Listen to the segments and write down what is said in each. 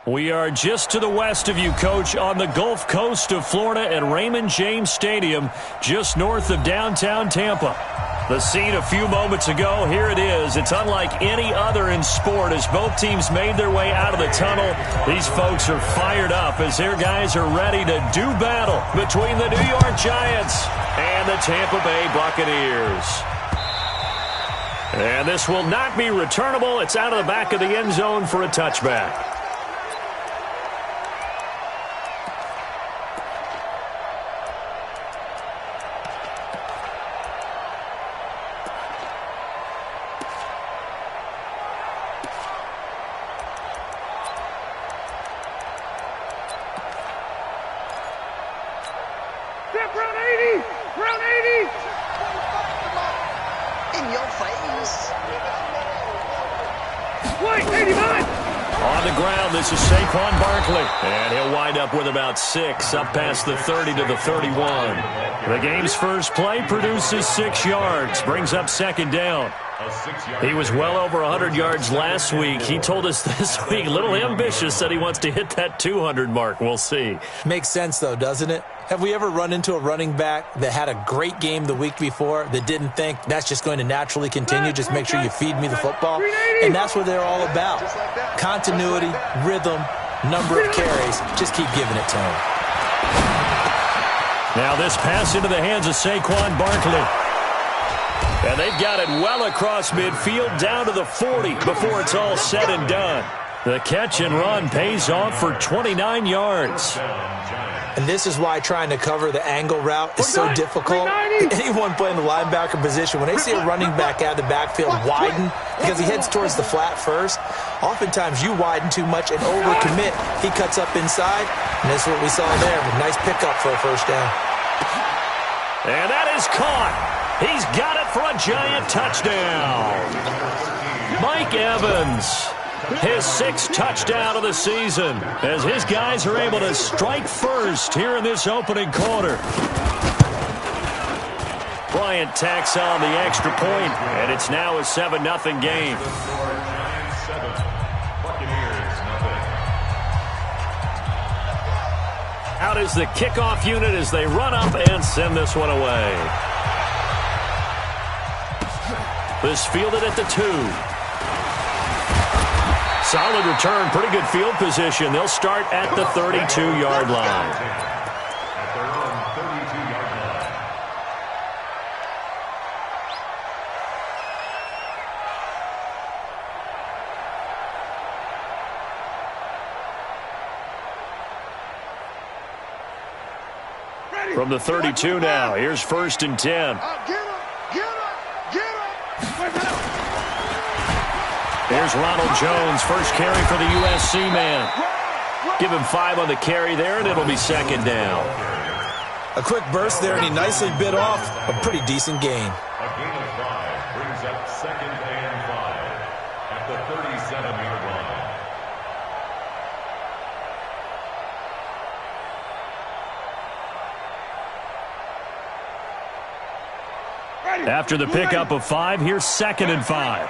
We are just to the west of you, Coach, on the Gulf Coast of Florida at Raymond James Stadium, just north of downtown Tampa. The scene a few moments ago, here it is. It's unlike any other in sport as both teams made their way out of the tunnel. These folks are fired up as their guys are ready to do battle between the New York Giants and the Tampa Bay Buccaneers. And this will not be returnable. It's out of the back of the end zone for a touchback. This is Saquon Barkley, and he'll wind up with about 6, up past the 30 to the 31. The game's first play produces 6 yards, brings up second down. He was well over 100 yards last week. He told us this week, a little ambitious, said he wants to hit that 200 mark. We'll see. Makes sense, though, doesn't it? Have we ever run into a running back that had a great game the week before that didn't think that's just going to naturally continue? Just make sure you feed me the football. And that's what they're all about. Continuity, rhythm, number of carries. Just keep giving it to him. Now this pass into the hands of Saquon Barkley. And they've got it well across midfield down to the 40 before it's all said and done. The catch and run pays off for 29 yards. And this is why trying to cover the angle route is so difficult. Anyone playing the linebacker position, when they see a running back out of the backfield widen because he heads towards the flat first, oftentimes you widen too much and overcommit. He cuts up inside, and that's what we saw there. A nice pickup for a first down. And that is caught. He's got it for a Giant touchdown. Mike Evans, his 6th touchdown of the season, as his guys are able to strike first here in this opening quarter. Bryant tacks on the extra point, and it's now a 7-0 game. Out is the kickoff unit as they run up and send this one away. This fielded at the 2. Solid return, pretty good field position. They'll start at the 32-yard line. From the 32 now, here's 1st and 10. Here's Ronald Jones, first carry for the USC man. Give him 5 on the carry there, and it'll be second down. A quick burst there, and he nicely bit off a pretty decent gain. A gain of 5 brings up 2nd and 5 at the 37-yard line. After the pickup of 5, here's 2nd and 5.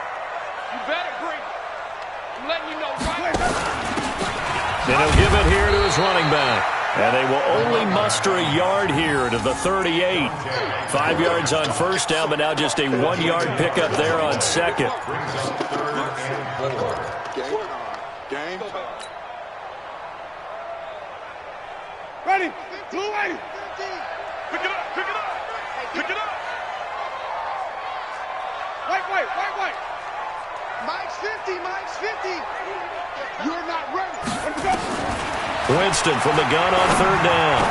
And he'll give it here to his running back. And they will only muster a yard here to the 38. 5 yards on first down, but now just a 1-yard pickup there on second. Game. Ready. Blue way. Pick it up. Pick it up. Pick it up. Wait. Mike's 50. Mike's 50. You're not ready. Winston from the gun on 3rd down.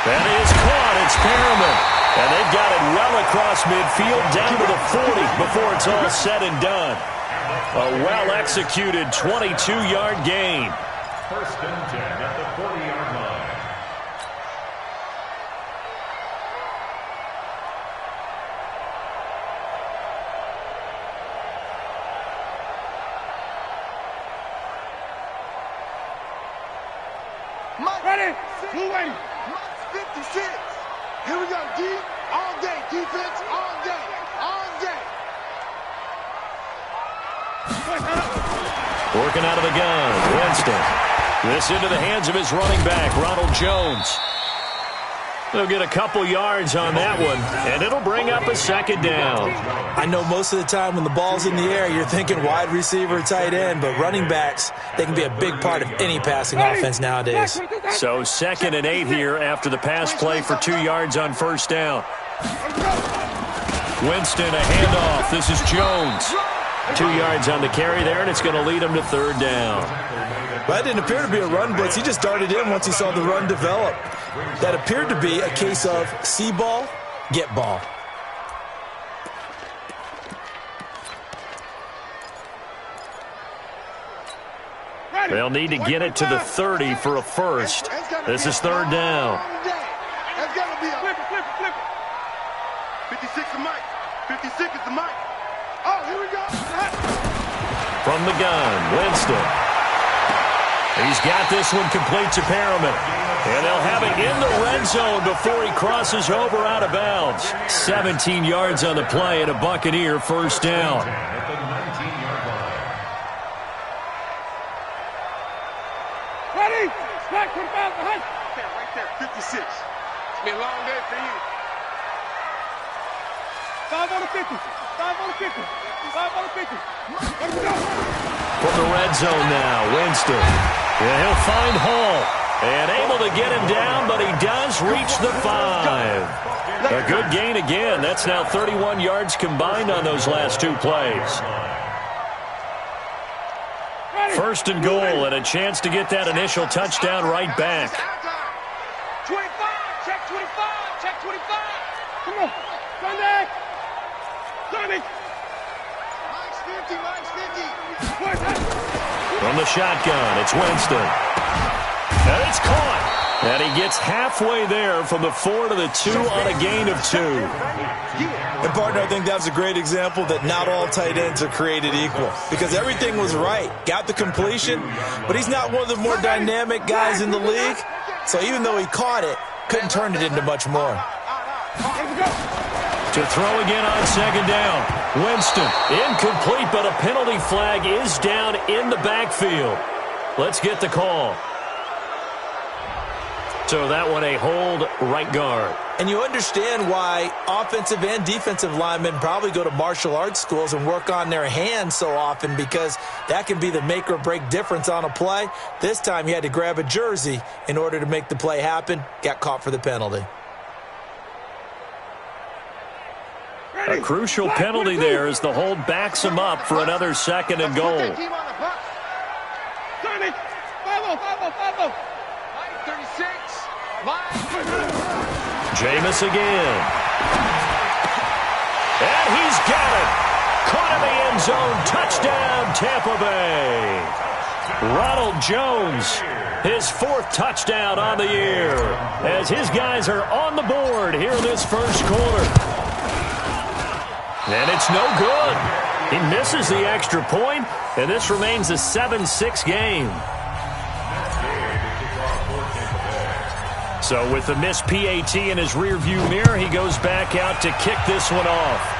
That is caught. It's Perriman. And they've got it well across midfield down to the 40 before it's all said and done. A well-executed 22-yard gain. 1st and 10 at the 40-yard line. Ready. Blue way. 56. Here we go. Deep. All day. Defense. All day. All day. Working out of the gun. Winston This into the hands of his running back, Ronald Jones. They'll get a couple yards on that one, and it'll bring up a second down. I know most of the time when the ball's in the air, you're thinking wide receiver, tight end, but running backs, they can be a big part of any passing offense nowadays. So 2nd and 8 here after the pass play for 2 yards on first down. Winston, a handoff. This is Jones. 2 yards on the carry there, and it's going to lead him to 3rd down. Well, that didn't appear to be a run blitz. He just darted in once he saw the run develop. That appeared to be a case of see ball, get ball. They'll need to get it to the 30 for a first. This is 3rd down. That's got to be a flip it. 56 is Mike. 56 is the Mike. Oh, here we go. From the gun, Winston. He's got this one complete to Perriman. And they'll have it in the red zone before he crosses over out of bounds. 17 yards on the play and a Buccaneer first down. Ready? Back to the back behind. Right there, 56. It's been a long day for you. 5 on the 50. 5 on the 50. 5 on the 50. Let's go. From the red zone now, Winston. Yeah, he'll find Hall. And able to get him down, but he does reach the 5. A good gain again. That's now 31 yards combined on those last 2 plays. 1st and goal, and a chance to get that initial touchdown right back. 25. Check 25. Check 25. Come on. Sunday. Sunday. Mike's 50. From the shotgun, it's Winston. And it's caught. And he gets halfway there from the 4 to the 2 on a gain of 2. And, partner, I think that's a great example that not all tight ends are created equal. Because everything was right. Got the completion, but he's not one of the more dynamic guys in the league. So even though he caught it, couldn't turn it into much more. To throw again on 2nd down. Winston, incomplete, but a penalty flag is down in the backfield. Let's get the call. So that one a hold right guard. And you understand why offensive and defensive linemen probably go to martial arts schools and work on their hands so often, because that can be the make or break difference on a play. This time he had to grab a jersey in order to make the play happen. Got caught for the penalty. A crucial penalty there as the hold backs him up for another 2nd and goal. 5-0. 5-0. 36. Jameis again. And he's got it. Caught in the end zone. Touchdown, Tampa Bay. Ronald Jones, his 4th touchdown on the year, as his guys are on the board here in this first quarter. And it's no good. He misses the extra point, and this remains a 7-6 game. So with the missed PAT in his rearview mirror, he goes back out to kick this one off.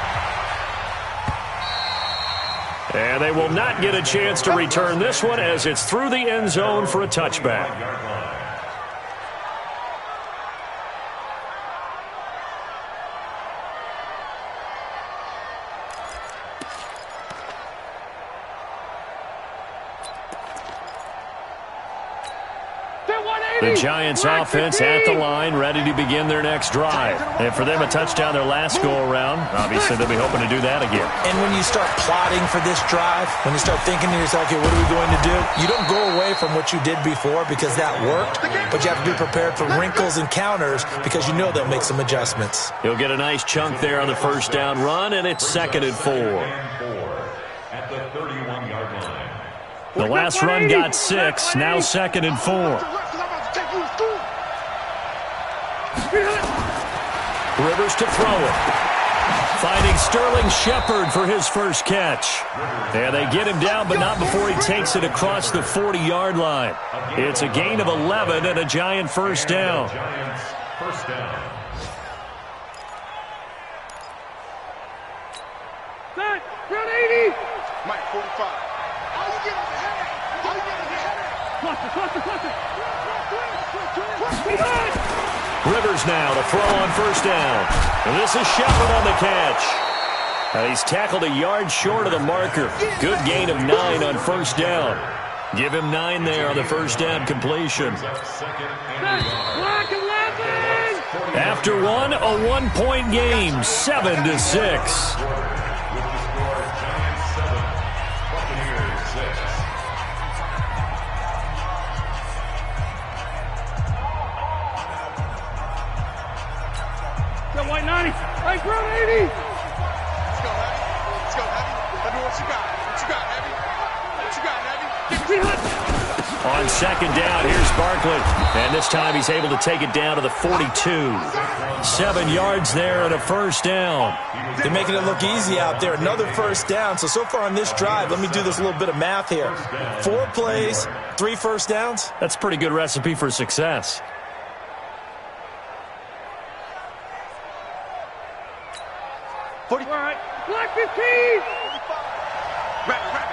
And they will not get a chance to return this one as it's through the end zone for a touchback. The Giants offense at the line, ready to begin their next drive. And for them, a touchdown their last go-around. Obviously, they'll be hoping to do that again. And when you start plotting for this drive, when you start thinking to yourself, okay, what are we going to do? You don't go away from what you did before because that worked, but you have to be prepared for wrinkles and counters because you know they'll make some adjustments. He'll get a nice chunk there on the first down run, and it's 2nd and 4. At the 31-yard line. The last run got 6, now 2nd and 4. Rivers to throw it. Finding Sterling Shepard for his first catch. And they get him down, but not before he takes it across the 40-yard line. It's a gain of 11 and a Giant first down. Giants first down. Set. Run 80. Mike, 45. How you getting ahead? How you getting ahead? Rivers now to throw on first down. And this is Shepard on the catch. He's tackled a yard short of the marker. Good gain of 9 on first down. Give him 9 there on the first down completion. After one, a 1-point game, 7-6. White 90. Hey, Brown 80. Let's go, Heavy. Let's go, Heavy. Let me what you got. What you got, Heavy? What you got, Heavy? Give me hot. On second down, here's Barkley. And this time he's able to take it down to the 42. 7 yards there and a first down. They're making it look easy out there. Another first down. So far on this drive, let me do this little bit of math here. 4 plays, 3 first downs. That's a pretty good recipe for success. All right. Black 15. Rapid.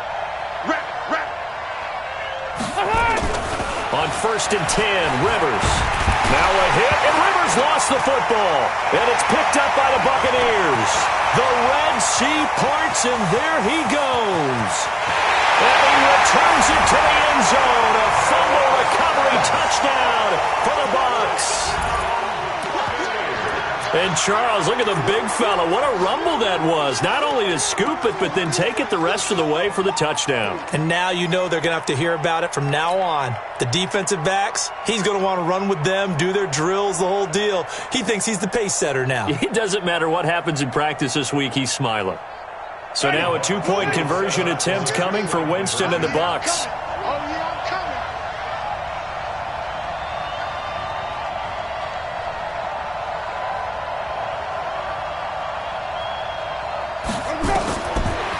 On first and 10, Rivers. Now a hit, and Rivers lost the football. And it's picked up by the Buccaneers. The Red Sea parts, and there he goes. And he returns it to the end zone. A fumble recovery touchdown for the Bucs. And Charles, look at the big fella. What a rumble that was. Not only to scoop it, but then take it the rest of the way for the touchdown. And now you know they're going to have to hear about it from now on. The defensive backs, he's going to want to run with them, do their drills, the whole deal. He thinks he's the pace setter now. It doesn't matter what happens in practice this week, he's smiling. So now a 2-point conversion attempt coming for Winston and the Bucs.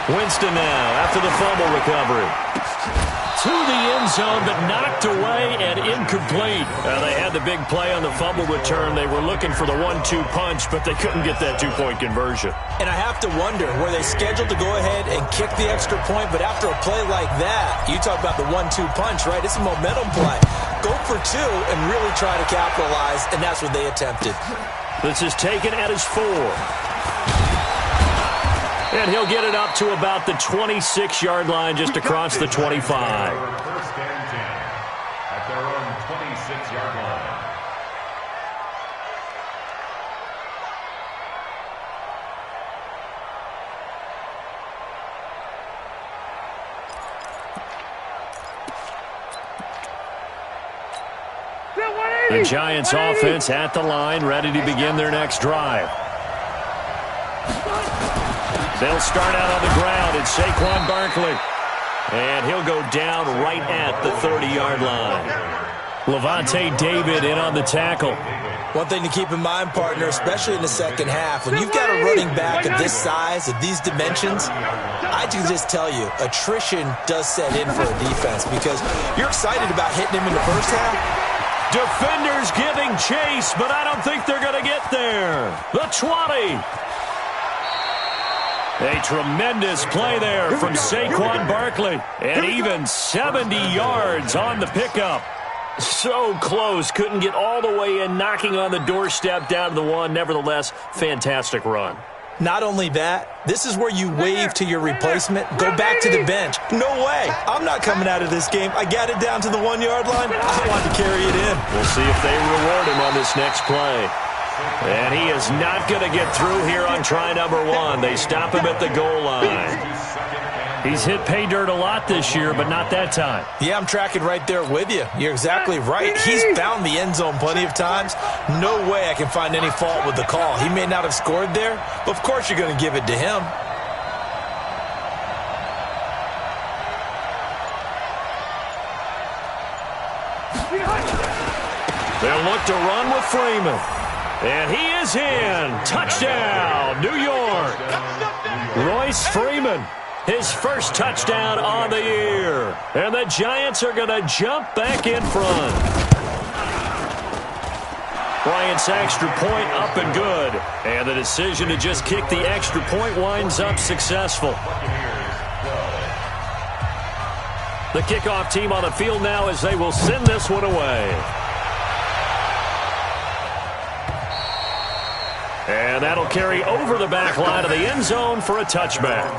Winston now after the fumble recovery. To the end zone, but knocked away and incomplete. They had the big play on the fumble return. They were looking for the 1-2 punch, but they couldn't get that 2-point conversion. And I have to wonder, were they scheduled to go ahead and kick the extra point? But after a play like that, you talk about the 1-2 punch, right? It's a momentum play. Go for 2 and really try to capitalize, and that's what they attempted. This is taken at his 4. And he'll get it up to about the 26-yard line, just across the 25. First and 10 at their own 26-yard line. The Giants offense at the line, ready to begin their next drive. They'll start out on the ground. It's Saquon Barkley. And he'll go down right at the 30-yard line. Levante David in on the tackle. One thing to keep in mind, partner, especially in the second half, when you've got a running back of this size, of these dimensions, I can just tell you, attrition does set in for a defense because you're excited about hitting him in the first half. Defenders giving chase, but I don't think they're going to get there. The 20. A tremendous play there from Saquon Barkley. And even 70 yards on the pickup. So close. Couldn't get all the way in, knocking on the doorstep down to the 1. Nevertheless, fantastic run. Not only that, this is where you wave to your replacement, go back to the bench. No way. I'm not coming out of this game. I got it down to the 1-yard line. I want to carry it in. We'll see if they reward him on this next play. And he is not going to get through here on try number 1. They stop him at the goal line. He's hit pay dirt a lot this year, but not that time. Yeah, I'm tracking right there with you. You're exactly right. He's found the end zone plenty of times. No way I can find any fault with the call. He may not have scored there, but of course you're going to give it to him. They'll look to run with Freeman. And he is in. Touchdown, New York. Royce Freeman, his first touchdown on the year. And the Giants are going to jump back in front. Bryant's extra point up and good. And the decision to just kick the extra point winds up successful. The kickoff team on the field now as they will send this one away. And that'll carry over the back line of the end zone for a touchback.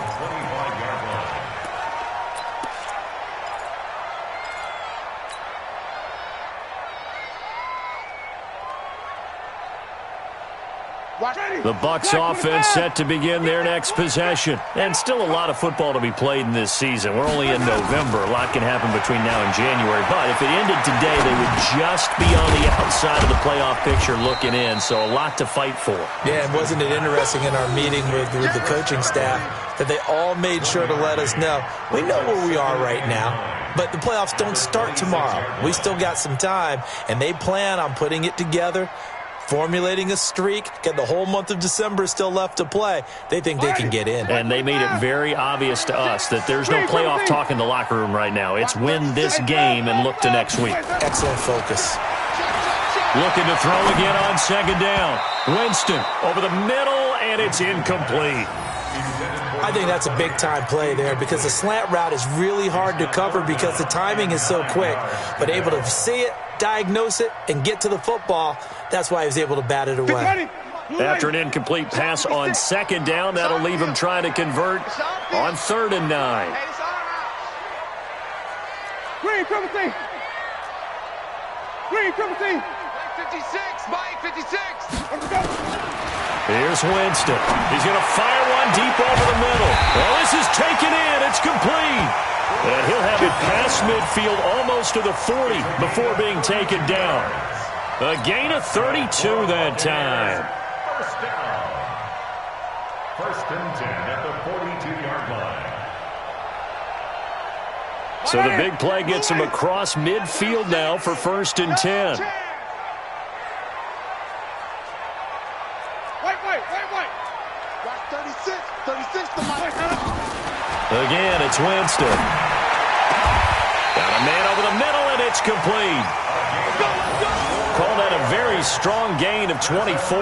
The Bucs offense set to begin their next possession. And still a lot of football to be played in this season. We're only in November. A lot can happen between now and January. But if it ended today, they would just be on the outside of the playoff picture looking in. So a lot to fight for. Yeah, and wasn't it interesting in our meeting with the coaching staff that they all made sure to let us know, we know where we are right now, but the playoffs don't start tomorrow. We still got some time, and they plan on putting it together, formulating a streak, get the whole month of December still left to play. They think they can get in. And they made it very obvious to us that there's no playoff talk in the locker room right now. It's win this game and look to next week. Excellent focus. Looking to throw again on second down. Winston over the middle, and it's incomplete. I think that's a big-time play there because the slant route is really hard to cover because the timing is so quick. But able to see it, diagnose it, and get to the football, that's why he was able to bat it away. After an incomplete pass on second down, that'll leave him trying to convert on 3rd and 9. Green, triple T. Green, triple T. 56, Mike, 56. Here's Winston. He's going to fire one deep over the middle. Well, this is taken in. It's complete. And he'll have it past midfield almost to the 40 before being taken down. A gain of 32 that time. First down. 1st and 10 at the 42-yard line. So the big play gets him across midfield now for 1st and 10. Got 36 to Mike. Again, it's Winston. Got a man over the middle, and it's complete. Call that a very strong gain of 24.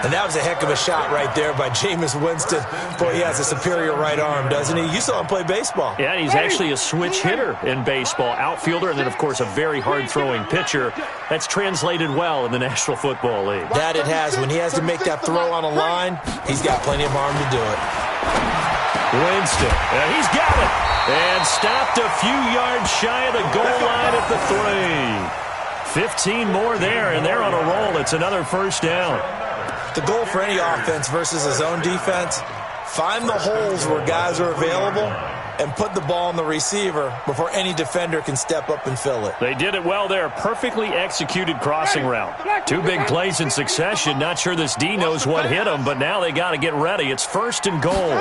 And that was a heck of a shot right there by Jameis Winston. Boy, he has a superior right arm, doesn't he? You saw him play baseball. Yeah, he's actually a switch hitter in baseball. Outfielder, and then, of course, a very hard-throwing pitcher. That's translated well in the National Football League. That it has. When he has to make that throw on a line, he's got plenty of arm to do it. Winston, he's got it. And stopped a few yards shy of the goal line at the 3. 15 more there, and they're on a roll. It's another 1st down. The goal for any offense versus a zone defense, find the holes where guys are available and put the ball on the receiver before any defender can step up and fill it. They did it well there. Perfectly executed crossing route. 2 big plays in succession. Not sure this D knows what hit him, but now they got to get ready. It's 1st and goal.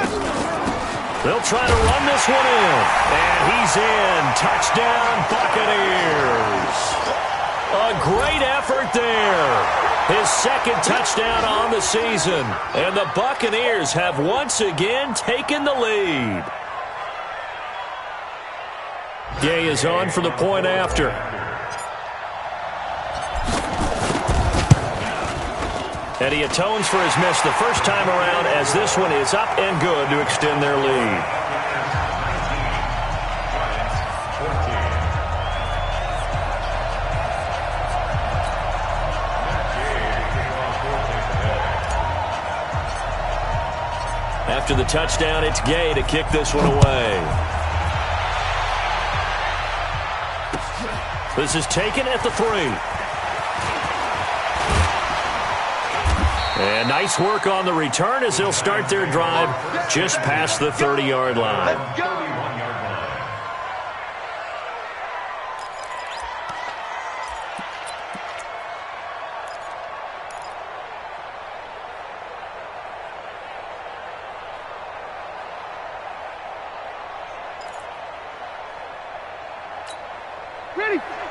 They'll try to run this one in. And he's in. Touchdown, Buccaneers. A great effort there. His 2nd touchdown on the season. And the Buccaneers have once again taken the lead. Gay is on for the point after. And he atones for his miss the first time around as this one is up and good to extend their lead. After the touchdown, it's Gay to kick this one away. This is taken at the 3. And nice work on the return as they'll start their drive just past the 30-yard line.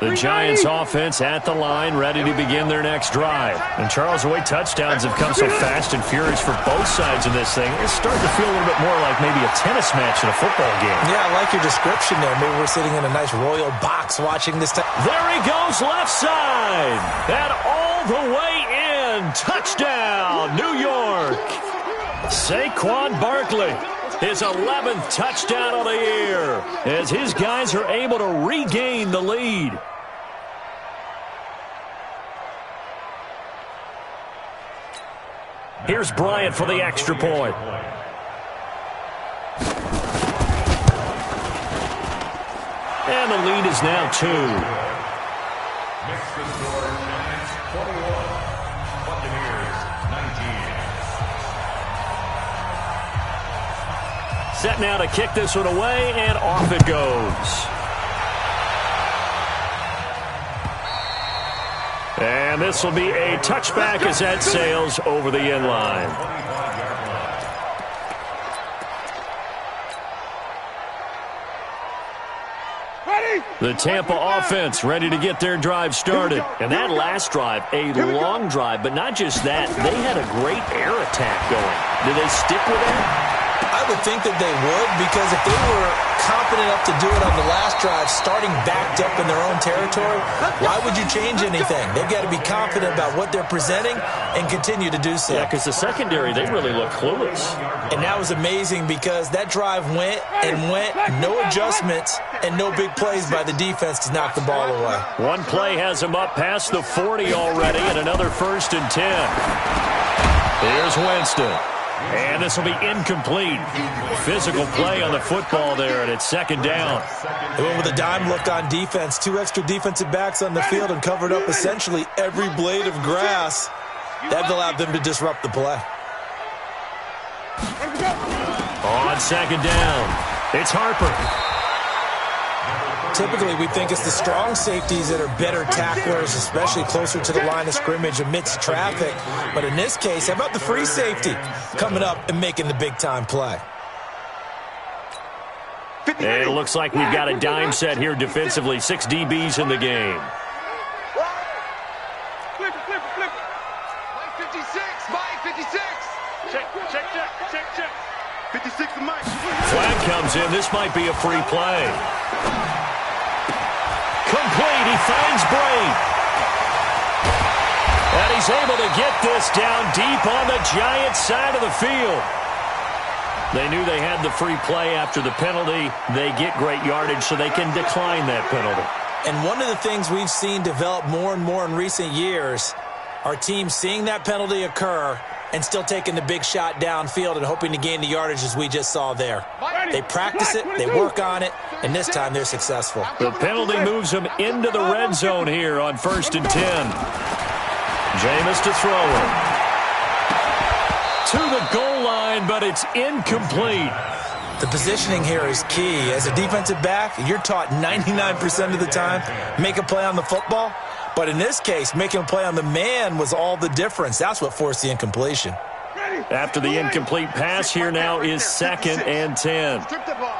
The Giants offense at the line, ready to begin their next drive. And Charles, the way touchdowns have come so fast and furious for both sides of this thing, it's starting to feel a little bit more like maybe a tennis match in a football game. Yeah, I like your description there. Maybe we're sitting in a nice royal box watching this. There he goes, left side. And all the way in. Touchdown, New York. Saquon Barkley. His 11th touchdown of the year as his guys are able to regain the lead. Here's Bryant for the extra point. And the lead is now 2. Makes the score Giants 21, Buccaneers 19. Set now to kick this one away, and off it goes. And this will be a touchback as that sails over the end line. The Tampa offense ready to get their drive started. And that last drive, a long drive, but not just that. They had a great air attack going. Do they stick with that? I would think that they would, because if they were confident enough to do it on the last drive, starting backed up in their own territory, why would you change anything? They've got to be confident about what they're presenting and continue to do so. Yeah, because the secondary, they really look clueless. And that was amazing because that drive went and went, no adjustments and no big plays by the defense to knock the ball away. One play has him up past the 40 already, and another 1st and 10. Here's Winston. And this will be incomplete. Physical play on the football there, and it's 2nd down. They went with a dime look on defense. 2 extra defensive backs on the field and covered up essentially every blade of grass. That allowed them to disrupt the play. On 2nd down, it's Harper. Typically, we think it's the strong safeties that are better tacklers, especially closer to the line of scrimmage amidst traffic. But in this case, how about the free safety coming up and making the big-time play? And it looks like we've got a dime set here defensively. 6 DBs in the game. Flip it. Mike 56, Mike 56. Check. 56 to Mike. Flag comes in. This might be a free play. Complete. He finds Braid. And he's able to get this down deep on the Giants' side of the field. They knew they had the free play after the penalty. They get great yardage so they can decline that penalty. And one of the things we've seen develop more and more in recent years are teams seeing that penalty occur and still taking the big shot downfield and hoping to gain the yardage as we just saw there. They practice it, they work on it, and this time they're successful. The penalty moves them into the red zone here on 1st and 10. Jameis to throw it. To the goal line, but it's incomplete. The positioning here is key. As a defensive back, you're taught 99% of the time, make a play on the football. But in this case, making a play on the man was all the difference. That's what forced the incompletion. After the incomplete pass, here now is 2nd and 10. Strip that ball.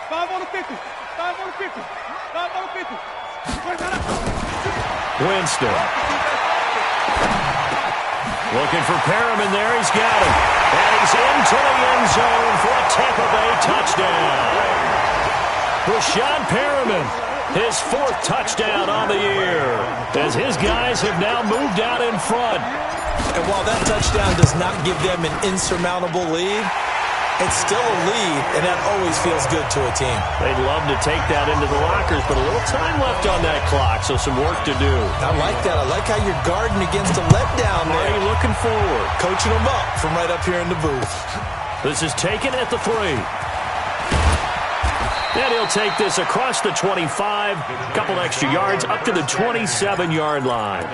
5 on the 50. 5 on the 50. 5 on the 50. Winston. Looking for Perriman there. He's got him. And he's into the end zone for a Tampa Bay touchdown. Rashawn Perriman, his 4th touchdown on the year, as his guys have now moved out in front. And while that touchdown does not give them an insurmountable lead, it's still a lead, and that always feels good to a team. They'd love to take that into the lockers, but a little time left on that clock, so some work to do. I like that. I like how you're guarding against a letdown there. Already looking forward. Coaching them up from right up here in the booth. This is taken at the 3. And he'll take this across the 25, a couple extra yards, up to the 27-yard line.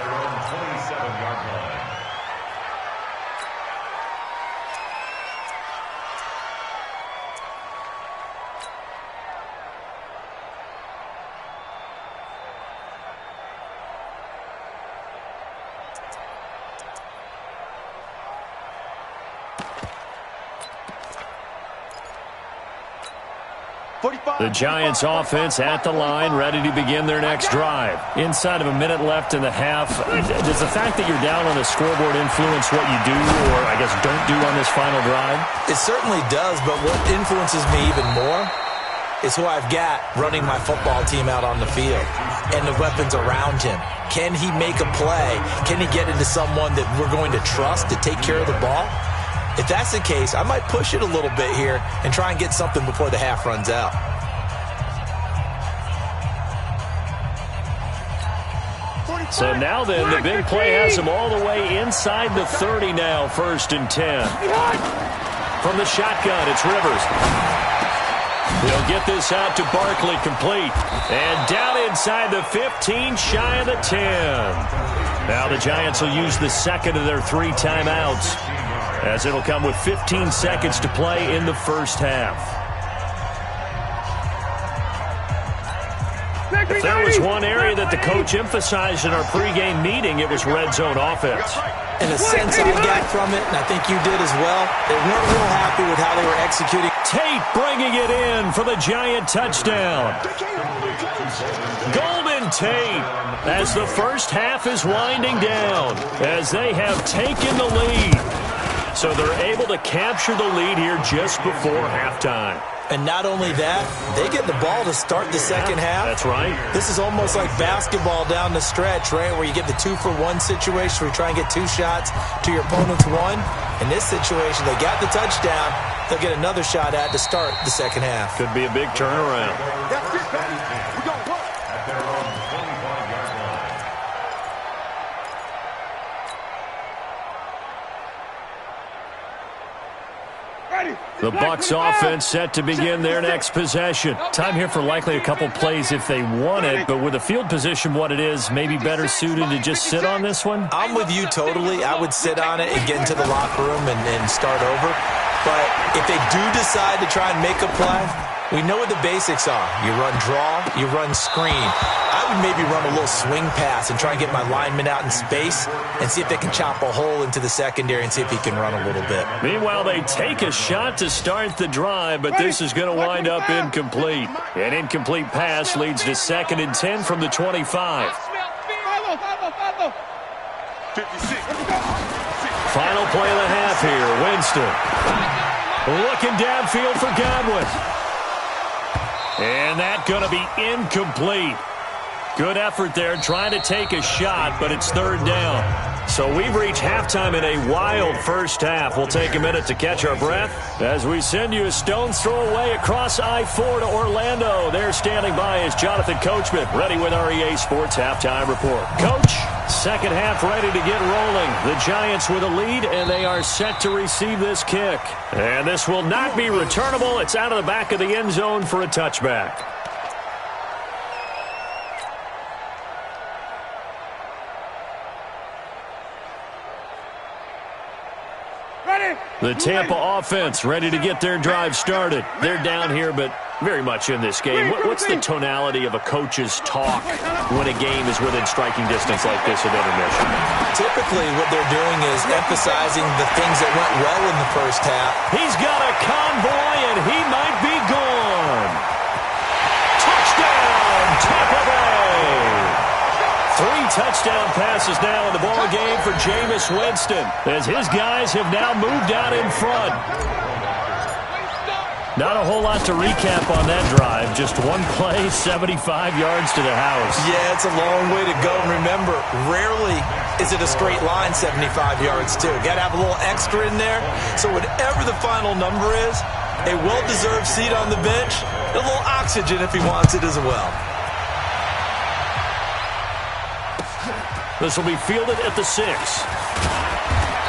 The Giants offense at the line, ready to begin their next drive. Inside of a minute left in the half, does the fact that you're down on the scoreboard influence what you do, or I guess don't do on this final drive? It certainly does, but what influences me even more is who I've got running my football team out on the field and the weapons around him. Can he make a play? Can he get into someone that we're going to trust to take care of the ball? If that's the case, I might push it a little bit here and try and get something before the half runs out. So now then, the big play has him all the way inside the 30 now, 1st and 10. From the shotgun, it's Rivers. He'll get this out to Barkley, complete. And down inside the 15, shy of the 10. Now the Giants will use the second of their 3 timeouts, as it'll come with 15 seconds to play in the first half. If there was one area that the coach emphasized in our pregame meeting, it was red zone offense. In a sense, I got from it, and I think you did as well. They weren't real happy with how they were executing. Tate bringing it in for the Giant touchdown. Golden Tate, as the first half is winding down, as they have taken the lead. So they're able to capture the lead here just before halftime. And not only that, they get the ball to start the second half. That's right. This is almost like basketball down the stretch, right, where you get the 2-for-1 situation where you try and get 2 shots to your opponent's 1. In this situation, they got the touchdown. They'll get another shot at to start the second half. Could be a big turnaround. That's it, baby. We don't work. At their own 25-yard line. The Bucs offense set to begin their next possession. Time here for likely a couple plays if they want it, but with the field position what it is, maybe better suited to just sit on this one? I'm with you totally. I would sit on it and get into the locker room and start over. But if they do decide to try and make a play, we know what the basics are. You run draw, you run screen. I would maybe run a little swing pass and try and get my lineman out in space and see if they can chop a hole into the secondary and see if he can run a little bit. Meanwhile, they take a shot to start the drive, but this is going to wind up incomplete. An incomplete pass leads to 2nd and 10 from the 25. 56. Final play of the half here. Winston looking downfield for Godwin. And that's going to be incomplete. Good effort there trying to take a shot, but it's 3rd down. So we've reached halftime in a wild first half. We'll take a minute to catch our breath as we send you a stone's throw away across I-4 to Orlando. There standing by is Jonathan Coachman, ready with our EA Sports Halftime Report. Coach, second half ready to get rolling. The Giants with a lead, and they are set to receive this kick. And this will not be returnable. It's out of the back of the end zone for a touchback. The Tampa offense ready to get their drive started. They're down here, but very much in this game. What's the tonality of a coach's talk when a game is within striking distance like this at intermission? Typically, what they're doing is emphasizing the things that went well in the first half. He's got a convoy, and he might be gone. Touchdown, Tampa Bay! 3 touchdown passes now in the ball game for Jameis Winston, as his guys have now moved out in front. Not a whole lot to recap on that drive. Just one play, 75 yards to the house. Yeah, it's a long way to go. And remember, rarely is it a straight line 75 yards, too. Got to have a little extra in there. So whatever the final number is, a well-deserved seat on the bench, a little oxygen if he wants it as well. This will be fielded at the 6.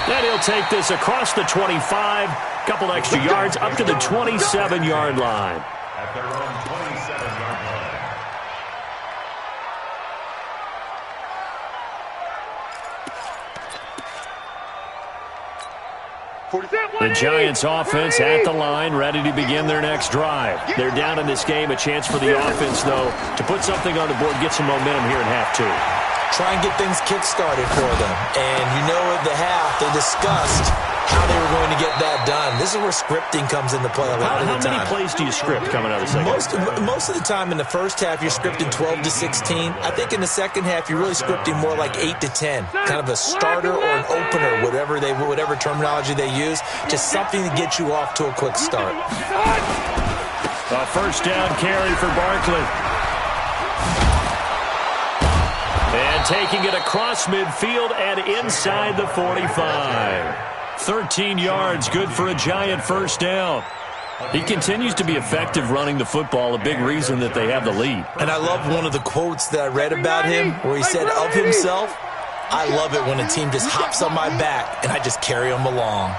Then he'll take this across the 25. Couple extra yards up to the 27-yard line. At their own 27-yard line. The Giants offense at the line, ready to begin their next drive. They're down in this game. A chance for the offense, though, to put something on the board, get some momentum here in half 2. Try and get things kick-started for them. And you know at the half, they discussed how they were going to get that done. This is where scripting comes into play a lot of the time. How many plays do you script coming out of the second half? Most of the time in the first half, you're scripting 12 to 16. I think in the second half, you're really scripting more like 8 to 10. Kind of a starter or an opener, whatever terminology they use. Just something to get you off to a quick start. A first down carry for Barkley. And taking it across midfield and inside the 45. 13 yards, good for a giant first down. He continues to be effective running the football, a big reason that they have the lead. And I love one of the quotes that I read about him where he said of himself, "I love it when a team just hops on my back and I just carry them along."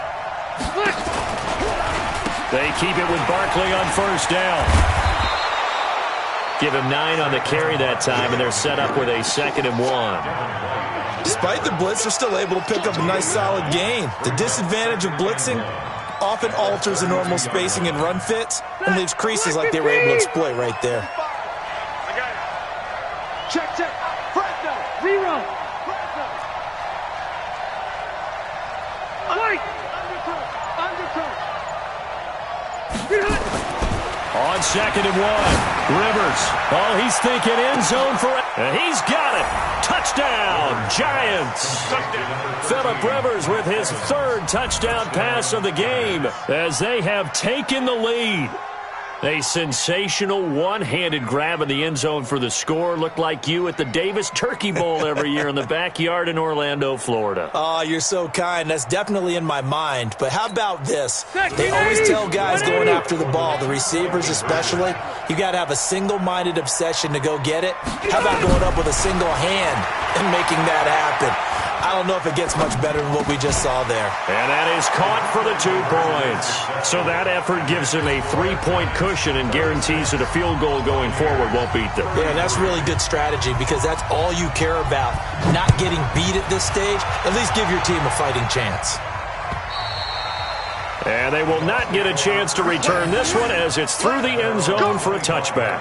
They keep it with Barkley on first down. Give him 9 on the carry that time, and they're set up with a 2nd and 1. Despite the blitz, they're still able to pick up a nice solid gain. The disadvantage of blitzing often alters the normal spacing and run fits and leaves creases like they were able to exploit right there. I got it. Check. Fresno. 0. Fresno. Light. Undercut. On 2nd and 1, Rivers. Oh, he's thinking end zone for it. And he's got it. Touchdown, Giants. Phillip Rivers with his 3rd touchdown pass of the game as they have taken the lead. A sensational one-handed grab in the end zone for the score. Looked like you at the Davis Turkey Bowl every year in the backyard in Orlando, Florida. Oh, you're so kind. That's definitely in my mind. But how about this? They always tell guys going after the ball, the receivers especially, you got to have a single-minded obsession to go get it. How about going up with a single hand and making that happen? I don't know if it gets much better than what we just saw there. And that is caught for the 2 points. So that effort gives him a 3-point cushion and guarantees that a field goal going forward won't beat them. Yeah, that's really good strategy because that's all you care about. Not getting beat at this stage. At least give your team a fighting chance. And they will not get a chance to return this one as it's through the end zone for a touchback.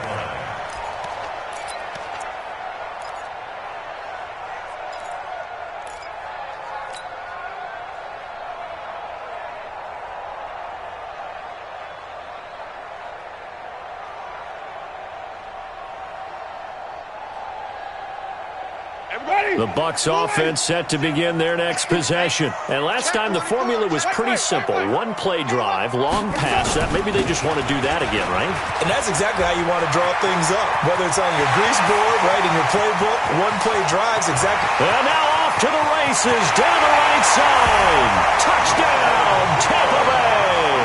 The Bucs offense set to begin their next possession. And last time the formula was pretty simple. 1-play drive, long pass. That maybe they just want to do that again, right? And that's exactly how you want to draw things up. Whether it's on your grease board, right, in your playbook, 1-play drives, exactly. And now off to the races, down the right side. Touchdown, Tampa Bay.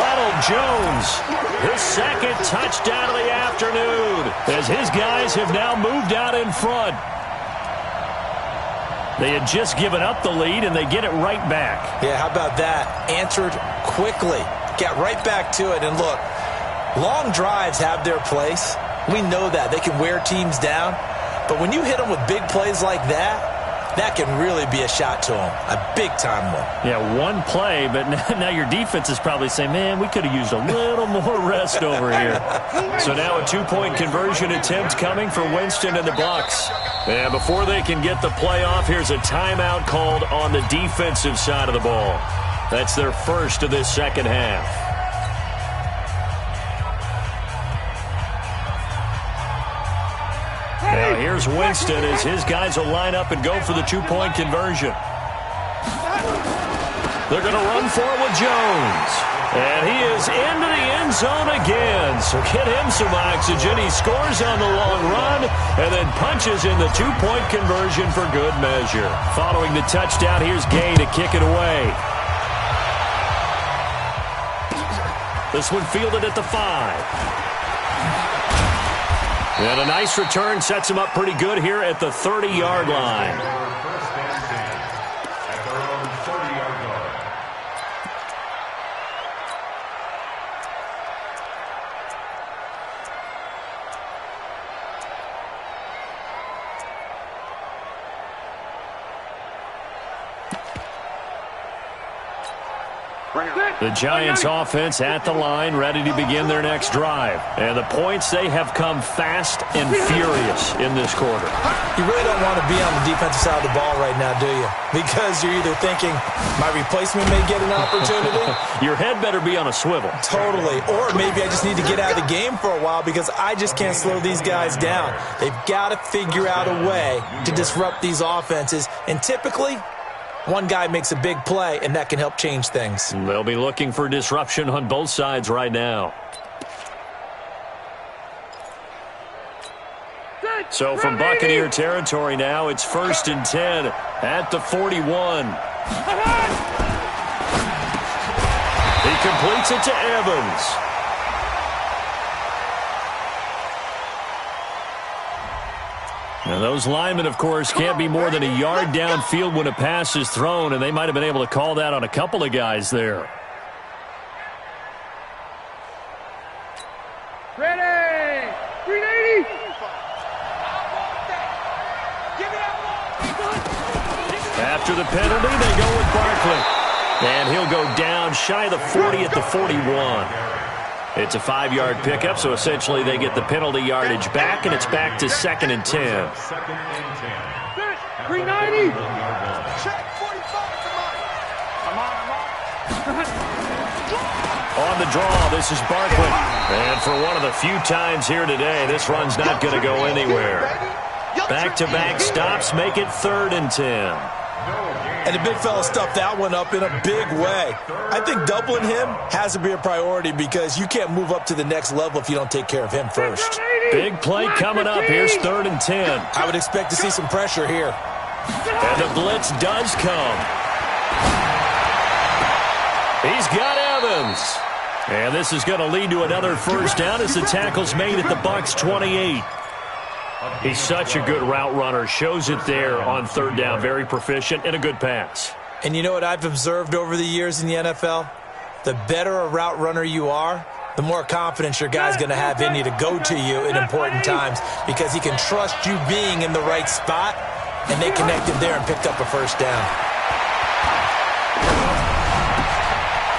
Ronald Jones, his 2nd touchdown of the afternoon, as his guys have now moved out in front. They had just given up the lead, and they get it right back. Yeah, how about that? Answered quickly. Got right back to it. And look, long drives have their place. We know that. They can wear teams down. But when you hit them with big plays like that, that can really be a shot to them. A big-time one. Yeah, 1 play, but now your defense is probably saying, man, we could have used a little more rest over here. So now a 2-point conversion attempt coming for Winston and the Bucs. And before they can get the play off, here's a timeout called on the defensive side of the ball. That's their first of this 2nd half. Now here's Winston as his guys will line up and go for the 2-point conversion. They're going to run for it with Jones. And he is into the end zone again. So get him some oxygen. He scores on the long run and then punches in the 2-point conversion for good measure. Following the touchdown, here's Gay to kick it away. This one fielded at the 5. And a nice return sets him up pretty good here at the 30-yard line. First and 10 at their own 30-yard line. The Giants offense at the line, ready to begin their next drive. And the points, they have come fast and furious in this quarter. You really don't want to be on the defensive side of the ball right now, do you? Because you're either thinking, my replacement may get an opportunity. Your head better be on a swivel. Totally. Or maybe I just need to get out of the game for a while because I just can't slow these guys down. They've got to figure out a way to disrupt these offenses. And typically, one guy makes a big play, and that can help change things. They'll be looking for disruption on both sides right now. So from Buccaneer territory now, it's 1st and 10 at the 41. He completes it to Evans. Now those linemen, of course, can't be more than a yard downfield when a pass is thrown, and they might have been able to call that on a couple of guys there. Ready! 380! After the penalty, they go with Barkley. And he'll go down shy of the 40 at the 41. It's a 5-yard pickup, so essentially they get the penalty yardage back, and it's back to 2nd and 10. 390! Check 45 tonight. On the draw, this is Barkley. And for one of the few times here today, this run's not going to go anywhere. Back-to-back stops make it 3rd and 10. And the big fella stuffed that one up in a big way. I think doubling him has to be a priority because you can't move up to the next level if you don't take care of him first. Big play coming up. Here's 3rd and 10. I would expect to see some pressure here. And the blitz does come. He's got Evans. And this is going to lead to another first down as the tackle's made at the Bucs 28. He's such a good route runner. Shows it there on 3rd down. Very proficient and a good pass. And you know what I've observed over the years in the NFL? The better a route runner you are, the more confidence your guy's going to have in you to go to you in important times because he can trust you being in the right spot, and they connected there and picked up a first down.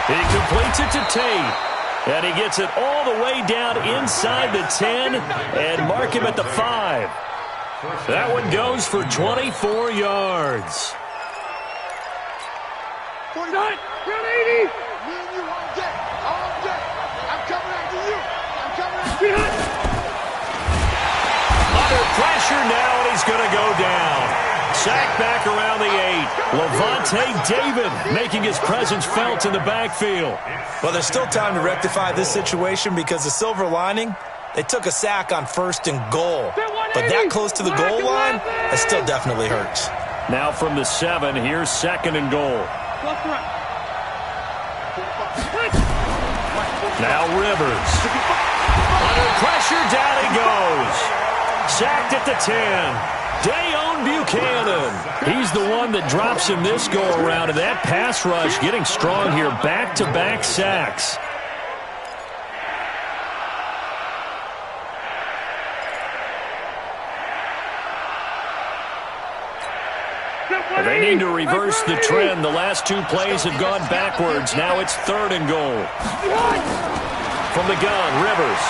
He completes it to Tate. And he gets it all the way down inside the 10 and mark him at the 5. That one goes for 24 yards. 49, 80. Me and you all day. All day. I'm coming after you. I'm coming after you. Under pressure now, and he's going to go down. Sacked back around the 8. Levante David making his presence felt in the backfield. Well, there's still time to rectify this situation because the silver lining, they took a sack on 1st and goal. But that close to the goal line, that still definitely hurts. Now from the 7, here's 2nd and goal. Now Rivers. Under pressure, down he goes. Sacked at the 10. Dayon Buchanan. He's the one that drops him this go-around, and that pass rush getting strong here. Back-to-back sacks. They need to reverse the trend. The last 2 plays have gone backwards. Now it's 3rd and goal. From the gun, Rivers.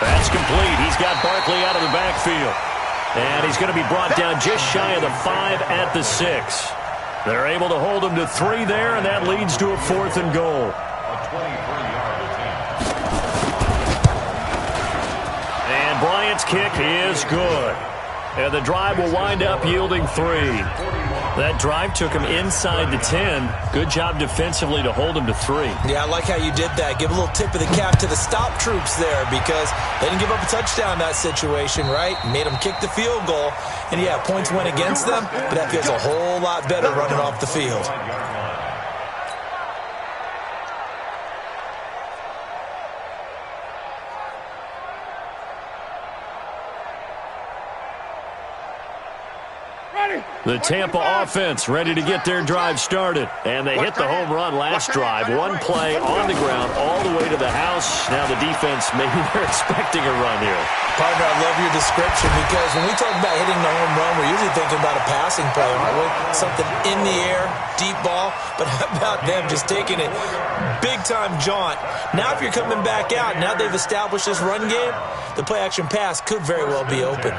That's complete. He's got Barkley out of the backfield. And he's going to be brought down just shy of the 5 at the 6. They're able to hold him to 3 there, and that leads to a 4th and goal. And Bryant's kick is good. And the drive will wind up yielding 3. That drive took him inside the 10. Good job defensively to hold him to 3. Yeah, I like how you did that. Give a little tip of the cap to the stop troops there because they didn't give up a touchdown in that situation, right? Made them kick the field goal. And, yeah, points went against them, but that feels a whole lot better running off the field. The Tampa offense ready to get their drive started. And they hit the home run last drive. 1 play on the ground all the way to the house. Now the defense, maybe they're expecting a run here. Partner, I love your description because when we talk about hitting the home run, we're usually thinking about a passing play, aren't we? Something in the air, deep ball. But how about them just taking it big-time jaunt? Now if you're coming back out, now they've established this run game, the play-action pass could very well be open.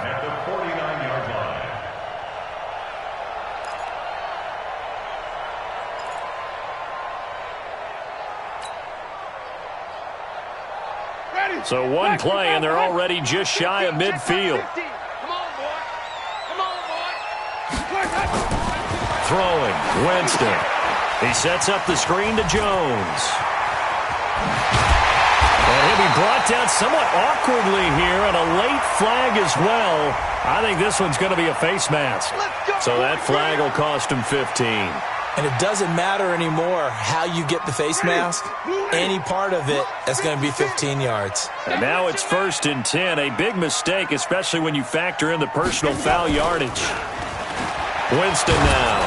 So 1 play, and they're already just shy of midfield. Come on, boy. Come on, boy. Throwing, Winston. He sets up the screen to Jones. And going to be brought down somewhat awkwardly here, and a late flag as well. I think this one's going to be a face mask. So that flag will cost him 15. And it doesn't matter anymore how you get the face mask. Any part of it, that's going to be 15 yards. And now it's 1st and 10. A big mistake, especially when you factor in the personal foul yardage. Winston now.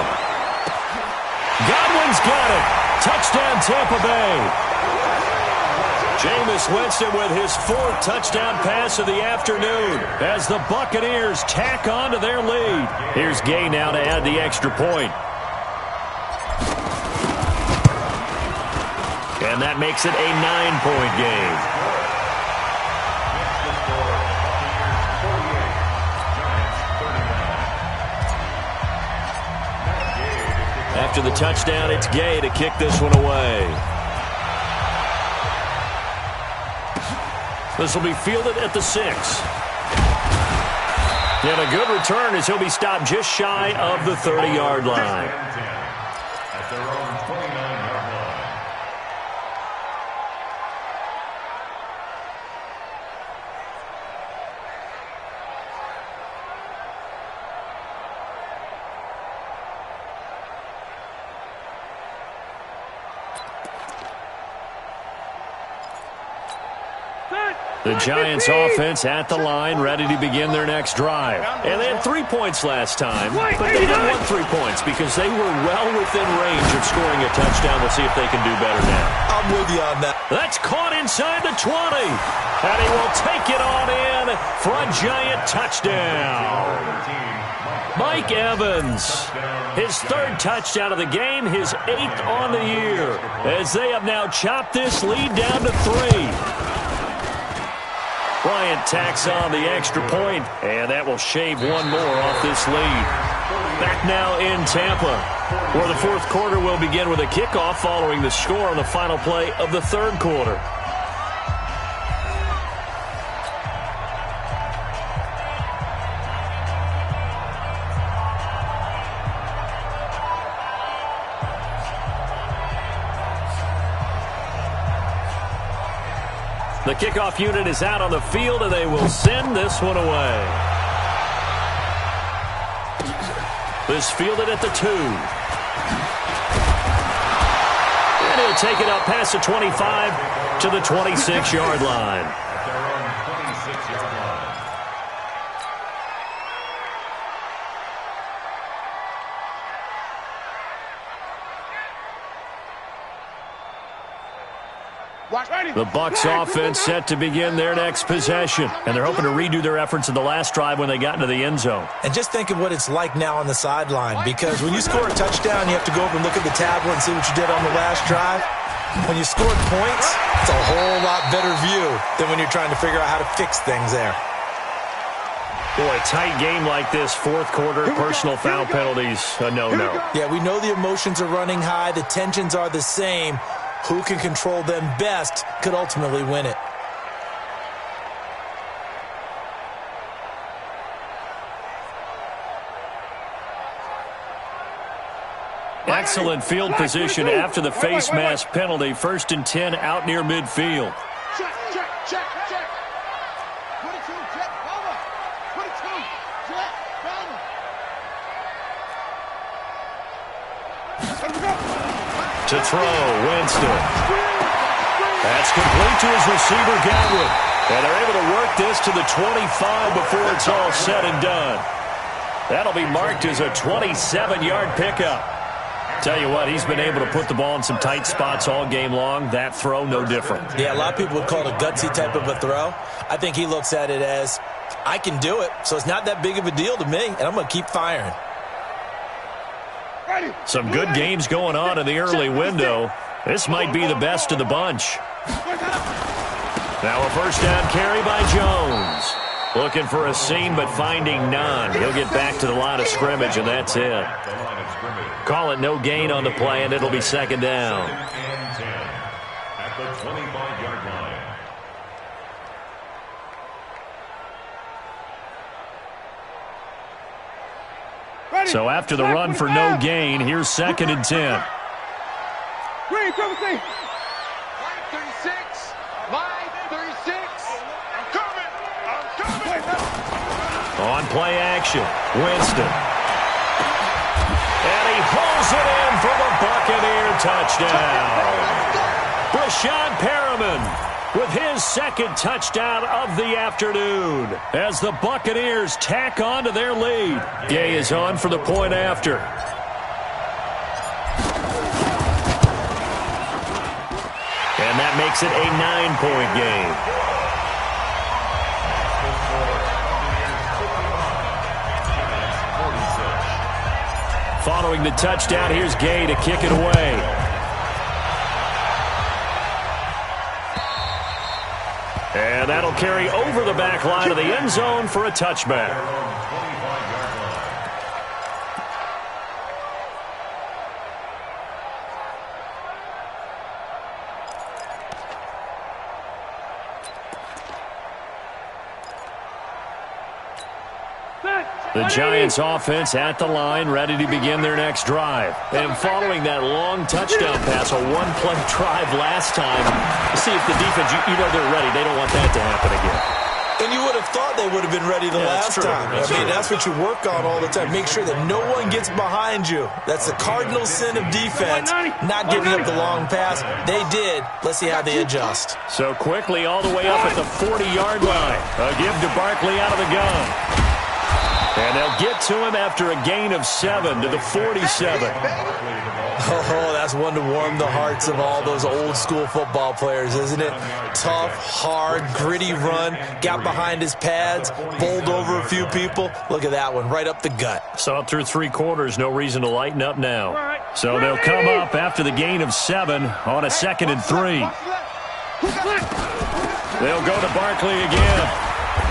Godwin's got it. Touchdown, Tampa Bay. Jameis Winston with his 4th touchdown pass of the afternoon as the Buccaneers tack on to their lead. Here's Gay now to add the extra point. And that makes it a 9-point game. After the touchdown, it's Gay to kick this one away. This will be fielded at the 6. And a good return as he'll be stopped just shy of the 30-yard line. At their own 29-yard line. The Giants offense at the line, ready to begin their next drive. And they had 3 points last time, but they didn't want 3 points because they were well within range of scoring a touchdown. We'll see if they can do better now. I'm with you on that. That's caught inside the 20. And he will take it on in for a Giant touchdown. Mike Evans, his 3rd touchdown of the game, his 8th on the year, as they have now chopped this lead down to 3. Bryant tacks on the extra point, and that will shave one more off this lead. Back now in Tampa, where the 4th quarter will begin with a kickoff following the score on the final play of the 3rd quarter. The kickoff unit is out on the field, and they will send this one away. This fielded at the 2. And he'll take it up past the 25 to the 26-yard line. At their own 26-yard line. The Bucs offense set to begin their next possession, and they're hoping to redo their efforts in the last drive when they got into the end zone. And just think of what it's like now on the sideline, because when you score a touchdown, you have to go over and look at the tablet and see what you did on the last drive. When you scored points, it's a whole lot better view than when you're trying to figure out how to fix things there. Boy, a tight game like this, 4th quarter, personal foul penalties, a no-no. Yeah, we know the emotions are running high, the tensions are the same. Who can control them best could ultimately win it. Excellent field position after the face mask penalty. 1st and 10 out near midfield. Check. 22, jet, cover. 22, jet, cover. To throw, Winston. That's complete to his receiver, Godwin. And they're able to work this to the 25 before it's all said and done. That'll be marked as a 27-yard pickup. Tell you what, he's been able to put the ball in some tight spots all game long. That throw, no different. Yeah, a lot of people would call it a gutsy type of a throw. I think he looks at it as, I can do it, so it's not that big of a deal to me, and I'm going to keep firing. Some good games going on in the early window. This might be the best of the bunch. Now a 1st down carry by Jones. Looking for a seam, but finding none. He'll get back to the line of scrimmage, and that's it. Call it no gain on the play, and it'll be 2nd down. 2nd and 10 at the 25-yard line. So after the run for no gain, here's 2nd and 10. Green, 36, line 36. On play action, Winston. And he pulls it in for the Buccaneer touchdown. Brashad Perriman with his second touchdown of the afternoon as the Buccaneers tack on to their lead. Gay is on for the point after. And that makes it a 9-point game. Following the touchdown, here's Gay to kick it away. And that'll carry over the back line of the end zone for a touchback. The Giants offense at the line, ready to begin their next drive. And following that long touchdown pass, a one-play drive last time, see if the defense, you know they're ready. They don't want that to happen again. And you would have thought they would have been ready the last time. I mean, that's what you work on all the time. Make sure that no one gets behind you. That's the cardinal sin of defense, not giving up the long pass. They did. Let's see how they adjust. So quickly all the way up at the 40-yard line. A give to Barkley out of the gun. And they'll get to him after a gain of 7 to the 47. Oh, that's one to warm the hearts of all those old-school football players, isn't it? Tough, hard, gritty run. Got behind his pads, bowled over a few people. Look at that one, right up the gut. Saw it through 3 quarters. No reason to lighten up now. So they'll come up after the gain of 7 on a 2nd and 3. They'll go to Barkley again.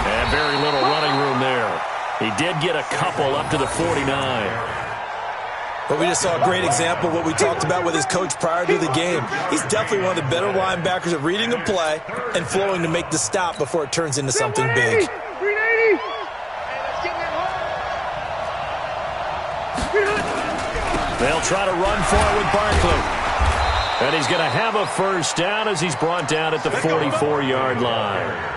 And very little running room there. He did get a couple up to the 49. But we just saw a great example of what we talked about with his coach prior to the game. He's definitely one of the better linebackers at reading a play and flowing to make the stop before it turns into something big. They'll try to run for it with Barkley. And he's going to have a first down as he's brought down at the 44-yard line.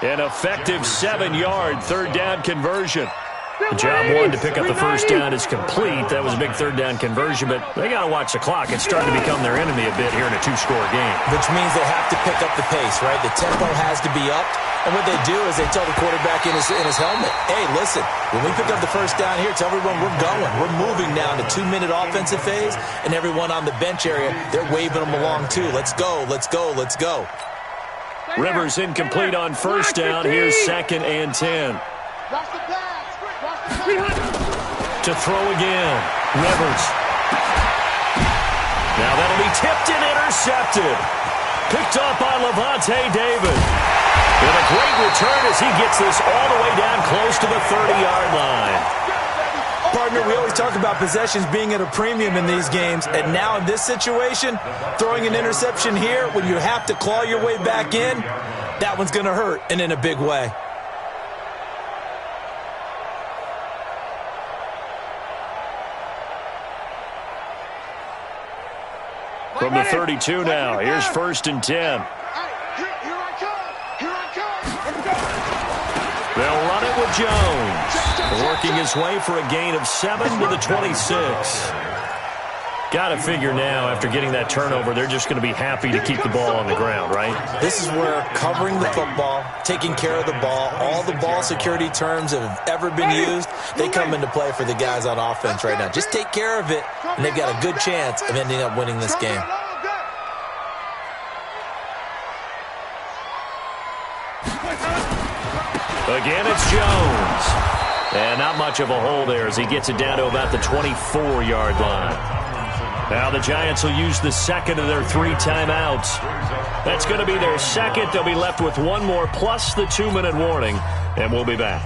An effective 7-yard third down conversion. The job one to pick up the first down is complete. That was a big third down conversion, but they got to watch the clock. It's starting to become their enemy a bit here in a 2-score game. Which means they have to pick up the pace, right? The tempo has to be upped. And what they do is they tell the quarterback in his helmet, hey, listen, when we pick up the first down here, tell everyone we're going. We're moving now to 2-minute offensive phase, and everyone on the bench area, they're waving them along too. Let's go, let's go, let's go. Rivers incomplete on first down. Here's 2nd and 10. To throw again. Rivers. Now that'll be tipped and intercepted. Picked up by Levante David. And a great return as he gets this all the way down close to the 30-yard line. Partner, we always talk about possessions being at a premium in these games, and now in this situation, throwing an interception here when you have to claw your way back in, that one's going to hurt, and in a big way. From the 32 now, here's 1st and 10. Here I come. They'll run it with Jones. Working his way for a gain of 7 to the 26. Got to figure now, after getting that turnover, they're just going to be happy to keep the ball on the ground, right? This is where covering the football, taking care of the ball, all the ball security terms that have ever been used, they come into play for the guys on offense right now. Just take care of it, and they've got a good chance of ending up winning this game. Again, it's Jones. And not much of a hole there as he gets it down to about the 24-yard line. Now the Giants will use the second of their 3 timeouts. That's going to be their second. They'll be left with 1 more plus the 2-minute warning, and we'll be back.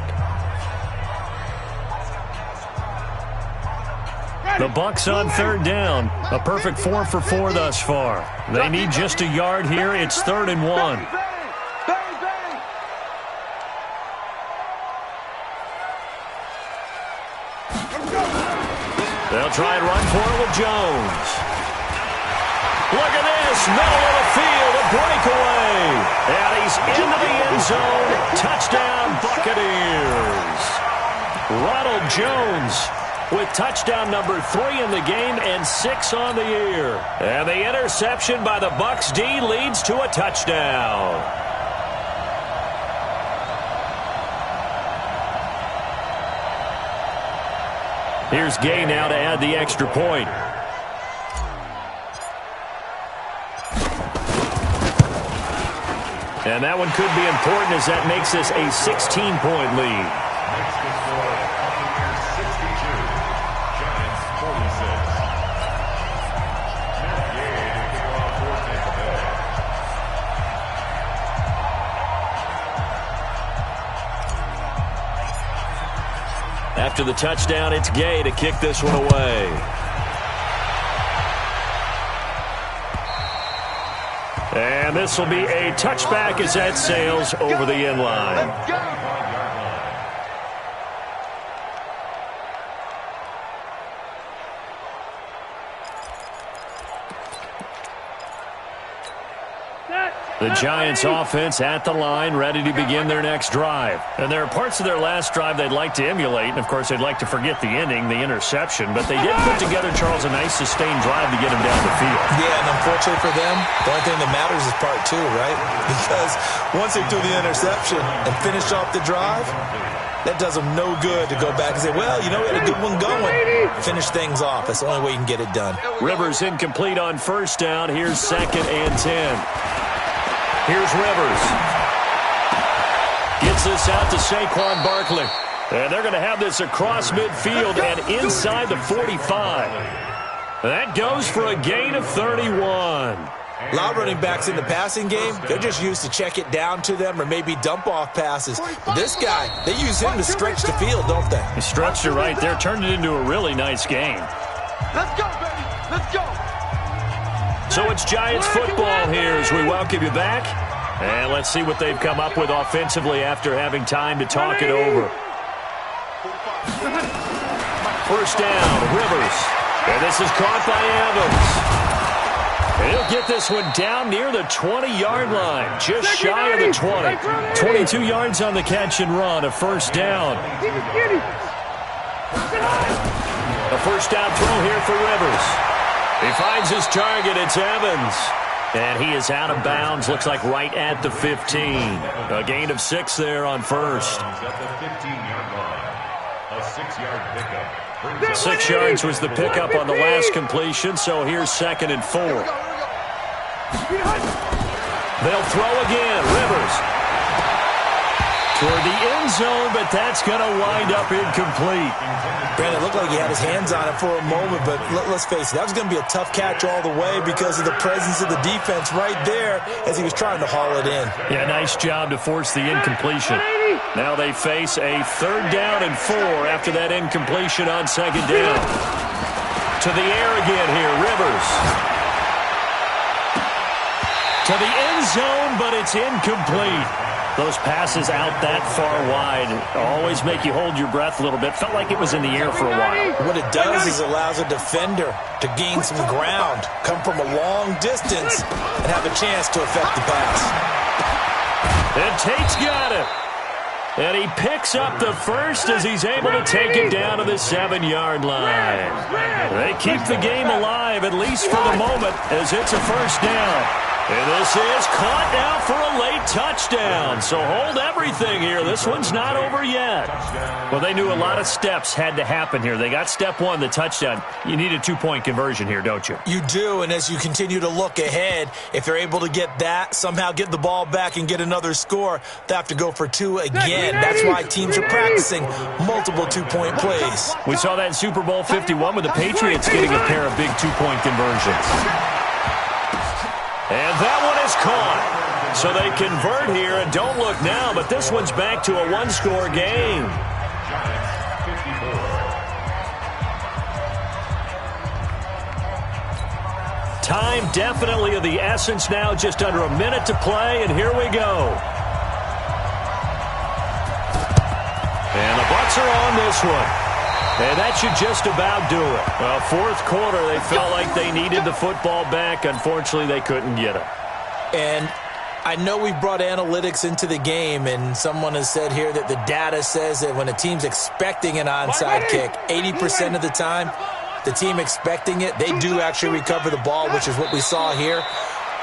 The Bucs on 3rd down. A perfect 4 for 4 thus far. They need just a yard here. It's 3rd and 1. They'll try and run for it with Jones. Look at this, middle of the field, a breakaway. And he's into the end zone. Touchdown, Buccaneers. Ronald Jones with touchdown number 3 in the game and 6 on the year. And the interception by the Bucs D leads to a touchdown. Here's Gay now to add the extra point. And that one could be important as that makes this a 16-point lead. Makes the score Buccaneers 62, Giants 46. Matt Gay to kick off for Tampa Bay. After the touchdown, it's Gay to kick this one away. And this will be a touchback as that sails over the end line. The Giants offense at the line, ready to begin their next drive. And there are parts of their last drive they'd like to emulate. And, of course, they'd like to forget the ending, the interception. But they did put together, Charles, a nice sustained drive to get him down the field. Yeah, and unfortunately for them, the only thing that matters is part 2, right? Because once they threw the interception and finished off the drive, that does them no good to go back and say, well, you know, we had a good one going. Finish things off. That's the only way you can get it done. Rivers incomplete on first down. Here's 2nd and 10. Here's Rivers. Gets this out to Saquon Barkley. And they're going to have this across midfield and inside the 45. That goes for a gain of 31. A lot of running backs in the passing game, they're just used to check it down to them or maybe dump off passes. But this guy, they use him to stretch the field, don't they? He stretched it right there, turned it into a really nice game. Let's go, baby. Let's go. So it's Giants football here as we welcome you back. And let's see what they've come up with offensively after having time to talk it over. First down, Rivers. And this is caught by Evans. And he'll get this one down near the 20-yard line, just shy of the 20. 22 yards on the catch and run, a first down. A first down throw here for Rivers. He finds his target. It's Evans. And he is out of bounds. Looks like right at the 15. A gain of 6 there on first. At the 15-yard line. A 6-yard pickup. 6 yards was the pickup on the last completion, so here's 2nd and 4. They'll throw again. Rivers toward the end zone, but that's going to wind up incomplete. Brandon, it looked like he had his hands on it for a moment, but let's face it, that was going to be a tough catch all the way because of the presence of the defense right there as he was trying to haul it in. Yeah, nice job to force the incompletion. Now they face a 3rd down and 4 after that incompletion on 2nd down. To the air again here, Rivers. To the end zone, but it's incomplete. Those passes out that far wide always make you hold your breath a little bit. Felt like it was in the air for a while. What it does is allows a defender to gain some ground, come from a long distance, and have a chance to affect the pass. And Tate's got it. And he picks up the first as he's able to take it down to the 7-yard line. They keep the game alive, at least for the moment, as it's a first down. And this is caught now for a late touchdown. So hold everything here. This one's not over yet. Well, they knew a lot of steps had to happen here. They got step 1, the touchdown. You need a 2-point conversion here, don't you? You do, and as you continue to look ahead, if they're able to get that, somehow get the ball back and get another score, they have to go for 2 again. That's why teams are practicing multiple 2-point plays. We saw that in Super Bowl 51 with the Patriots getting a pair of big 2-point conversions. And that one is caught. So they convert here, and don't look now, but this one's back to a 1-score game. Time definitely of the essence now, just under a minute to play, and here we go. And the Bucs are on this one. And that should just about do it. Well, 4th quarter, they felt like they needed the football back. Unfortunately, they couldn't get it. And I know we've brought analytics into the game, and someone has said here that the data says that when a team's expecting an onside kick, 80% of the time, the team expecting it, they do actually recover the ball, which is what we saw here.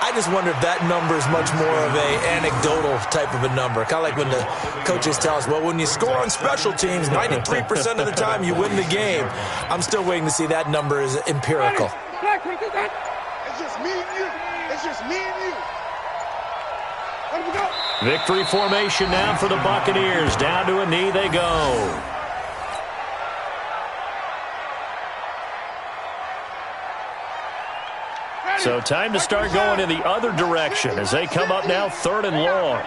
I just wonder if that number is much more of a anecdotal type of a number. Kind of like when the coaches tell us, well, when you score on special teams, 93% of the time you win the game. I'm still waiting to see that number is empirical. It's just me and you. It's just me and you. Let me go. Victory formation now for the Buccaneers. Down to a knee they go. So time to start going in the other direction as they come up now 3rd and long.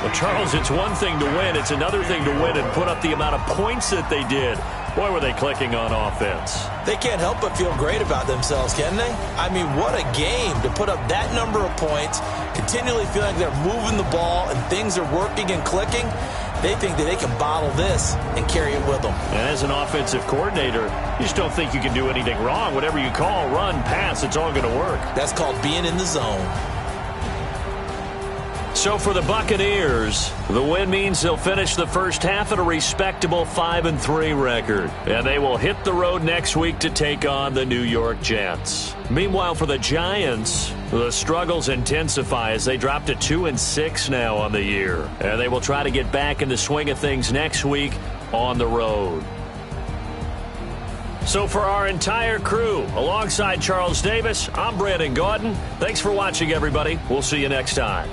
Well, Charles, it's one thing to win. It's another thing to win and put up the amount of points that they did. Boy, were they clicking on offense. They can't help but feel great about themselves, can they? I mean, what a game to put up that number of points, continually feeling like they're moving the ball and things are working and clicking. They think that they can bottle this and carry it with them. And as an offensive coordinator, you just don't think you can do anything wrong. Whatever you call, run, pass, it's all going to work. That's called being in the zone. So for the Buccaneers, the win means they'll finish the first half at a respectable 5-3 record. And they will hit the road next week to take on the New York Jets. Meanwhile, for the Giants, the struggles intensify as they drop to 2-6 now on the year. And they will try to get back in the swing of things next week on the road. So for our entire crew, alongside Charles Davis, I'm Brandon Gaudin. Thanks for watching, everybody. We'll see you next time.